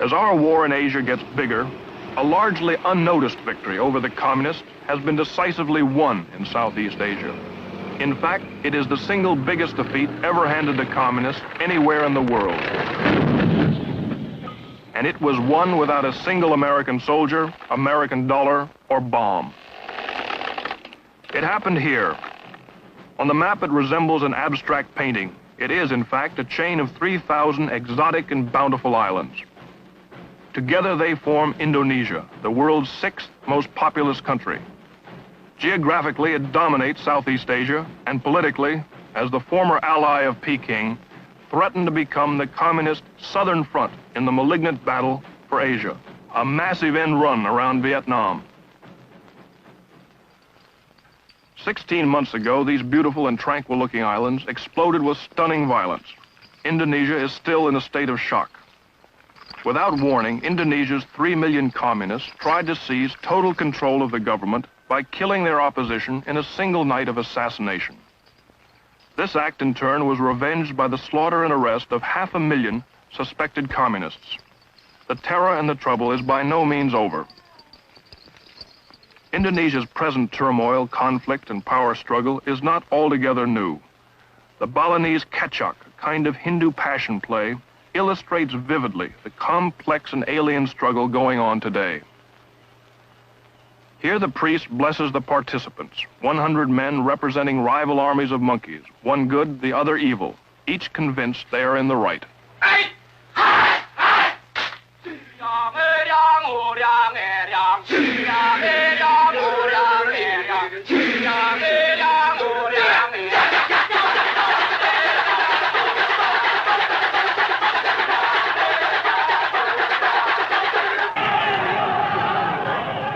As our war in Asia gets bigger, a largely unnoticed victory over the communists has been decisively won in Southeast Asia. In fact, it is the single biggest defeat ever handed to communists anywhere in the world. And it was won without a single American soldier, American dollar, or bomb. It happened here. On the map, it resembles an abstract painting. It is, in fact, a chain of 3,000 exotic and bountiful islands. Together they form Indonesia, the world's 6th most populous country. Geographically, it dominates Southeast Asia, and politically, as the former ally of Peking, threatened to become the communist Southern Front in the malignant battle for Asia, a massive end run around Vietnam. 16 months ago, these beautiful and tranquil-looking islands exploded with stunning violence. Indonesia is still in a state of shock. Without warning, Indonesia's 3 million communists tried to seize total control of the government by killing their opposition in a single night of assassination. This act, in turn, was revenged by the slaughter and arrest of 500,000 suspected communists. The terror and the trouble is by no means over. Indonesia's present turmoil, conflict, and power struggle is not altogether new. The Balinese kecak, a kind of Hindu passion play, illustrates vividly the complex and alien struggle going on today. Here the priest blesses the participants, 100 men representing rival armies of monkeys, one good, the other evil, each convinced they are in the right.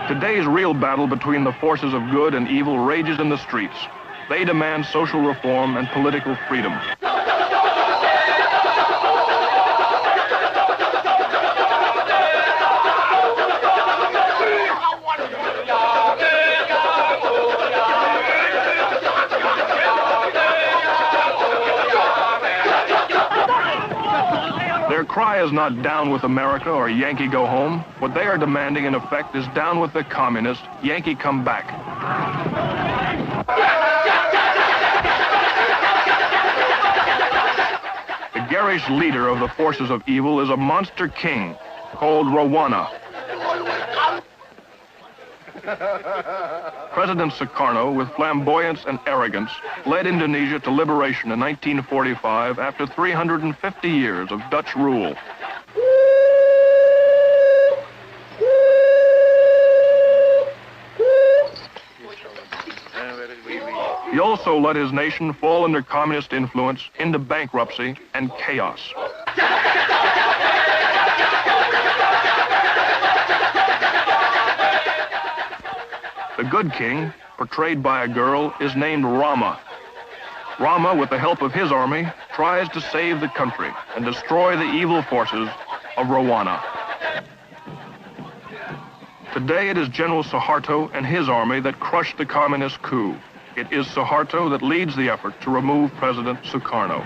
Today's real battle between the forces of good and evil rages in the streets. They demand social reform and political freedom. Their cry is not down with America or Yankee go home. What they are demanding, in effect, is down with the communists, Yankee come back. The garish leader of the forces of evil is a monster king called Rwana. President Sukarno, with flamboyance and arrogance, led Indonesia to liberation in 1945 after 350 years of Dutch rule. He also let his nation fall under communist influence into bankruptcy and chaos. The good king, portrayed by a girl, is named Rama. Rama, with the help of his army, tries to save the country and destroy the evil forces of Rwana. Today it is General Suharto and his army that crushed the communist coup. It is Suharto that leads the effort to remove President Sukarno.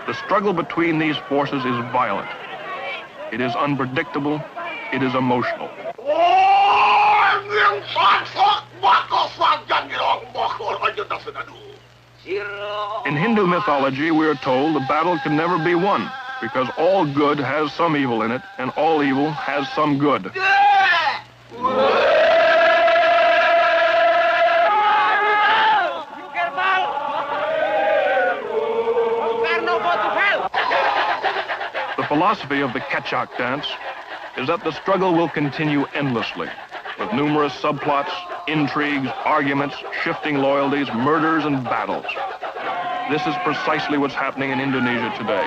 The struggle between these forces is violent. It is unpredictable. It is emotional. In Hindu mythology, we are told the battle can never be won because all good has some evil in it and all evil has some good. The philosophy of the kecak dance is that the struggle will continue endlessly, with numerous subplots, intrigues, arguments, shifting loyalties, murders, and battles. This is precisely what's happening in Indonesia today.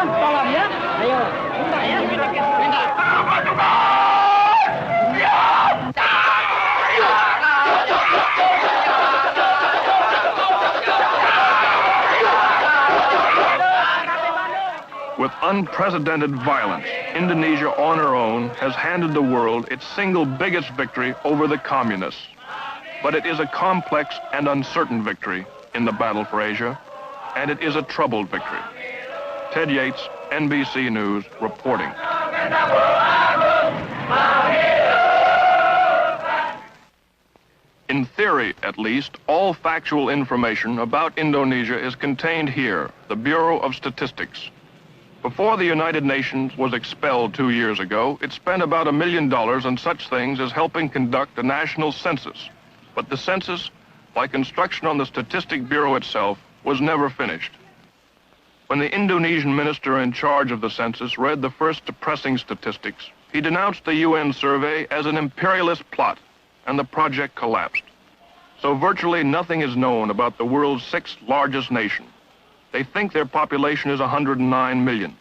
Tolong ya. Ayo. With unprecedented violence, Indonesia on her own has handed the world its single biggest victory over the communists. But it is a complex and uncertain victory in the battle for Asia, and it is a troubled victory. Ted Yates, NBC News, reporting. In theory, at least, all factual information about Indonesia is contained here, the Bureau of Statistics. Before the United Nations was expelled 2 years ago, it spent about $1 million on such things as helping conduct a national census. But the census, like instruction on the Statistic Bureau itself, was never finished. When the Indonesian minister in charge of the census read the first depressing statistics, he denounced the UN survey as an imperialist plot, and the project collapsed. So virtually nothing is known about the world's sixth largest nation. They think their population is 109 million.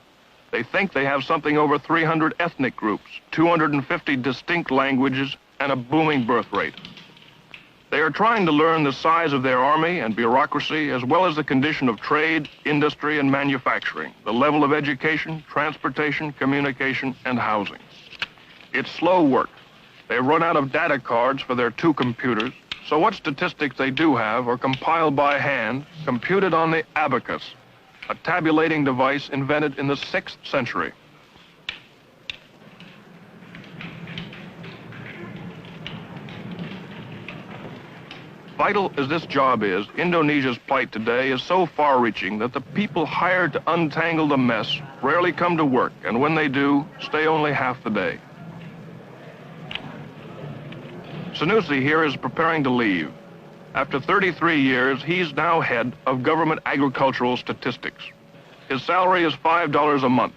They think they have something over 300 ethnic groups, 250 distinct languages, and a booming birth rate. They are trying to learn the size of their army and bureaucracy, as well as the condition of trade, industry, and manufacturing, the level of education, transportation, communication, and housing. It's slow work. They've run out of data cards for their 2 computers, so what statistics they do have are compiled by hand, computed on the abacus, a tabulating device invented in the 6th century. Vital as this job is, Indonesia's plight today is so far-reaching that the people hired to untangle the mess rarely come to work, and when they do, stay only half the day. Sanusi here is preparing to leave. After 33 years, he's now head of government agricultural statistics. His salary is $5 a month.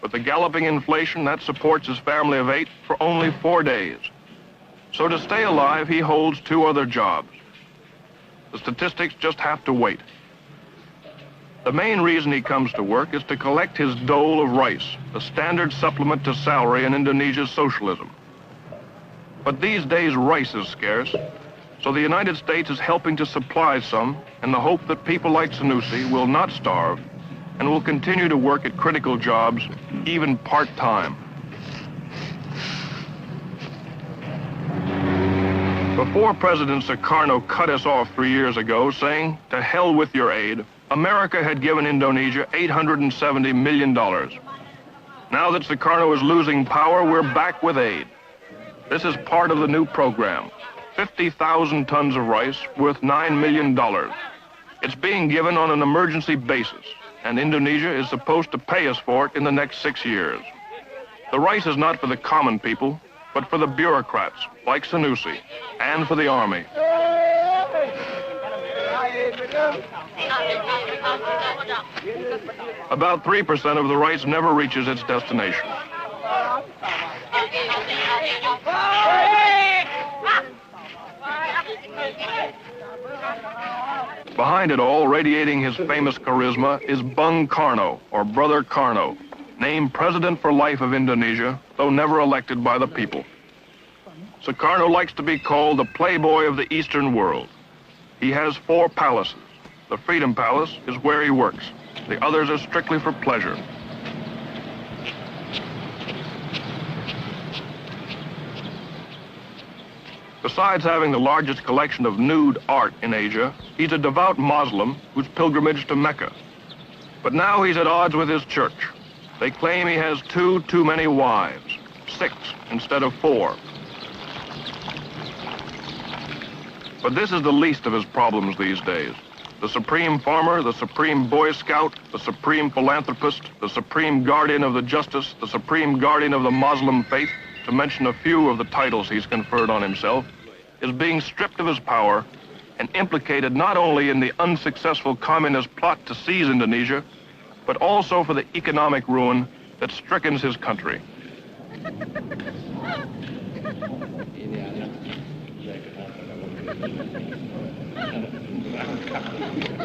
With the galloping inflation, that supports his family of 8 for only 4 days. So to stay alive, he holds 2 other jobs. The statistics just have to wait. The main reason he comes to work is to collect his dole of rice, the standard supplement to salary in Indonesia's socialism. But these days, rice is scarce, so the United States is helping to supply some in the hope that people like Sanusi will not starve and will continue to work at critical jobs, even part-time. Before President Sukarno cut us off 3 years ago, saying, "To hell with your aid," America had given Indonesia $870 million. Now that Sukarno is losing power, we're back with aid. This is part of the new program. 50,000 tons of rice worth $9 million. It's being given on an emergency basis, and Indonesia is supposed to pay us for it in the next 6 years. The rice is not for the common people, but for the bureaucrats, like Sanusi, and for the army. About 3% of the rice never reaches its destination. Behind it all, radiating his famous charisma, is Bung Karno, or Brother Karno, named President for Life of Indonesia, though never elected by the people. Sukarno likes to be called the playboy of the Eastern world. He has 4 palaces. The Freedom Palace is where he works. The others are strictly for pleasure. Besides having the largest collection of nude art in Asia, he's a devout Muslim who's pilgrimaged to Mecca. But now he's at odds with his church. They claim he has too many wives, 6 instead of 4. But this is the least of his problems these days. The supreme farmer, the supreme Boy Scout, the supreme philanthropist, the supreme guardian of the justice, the supreme guardian of the Muslim faith, to mention a few of the titles he's conferred on himself, is being stripped of his power and implicated not only in the unsuccessful communist plot to seize Indonesia, but also for the economic ruin that strickens his country.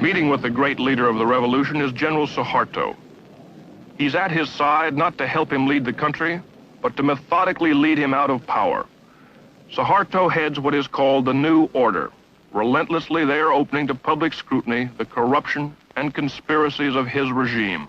Meeting with the great leader of the revolution is General Suharto. He's at his side not to help him lead the country, but to methodically lead him out of power. Suharto heads what is called the New Order. Relentlessly, they are opening to public scrutiny the corruption and conspiracies of his regime.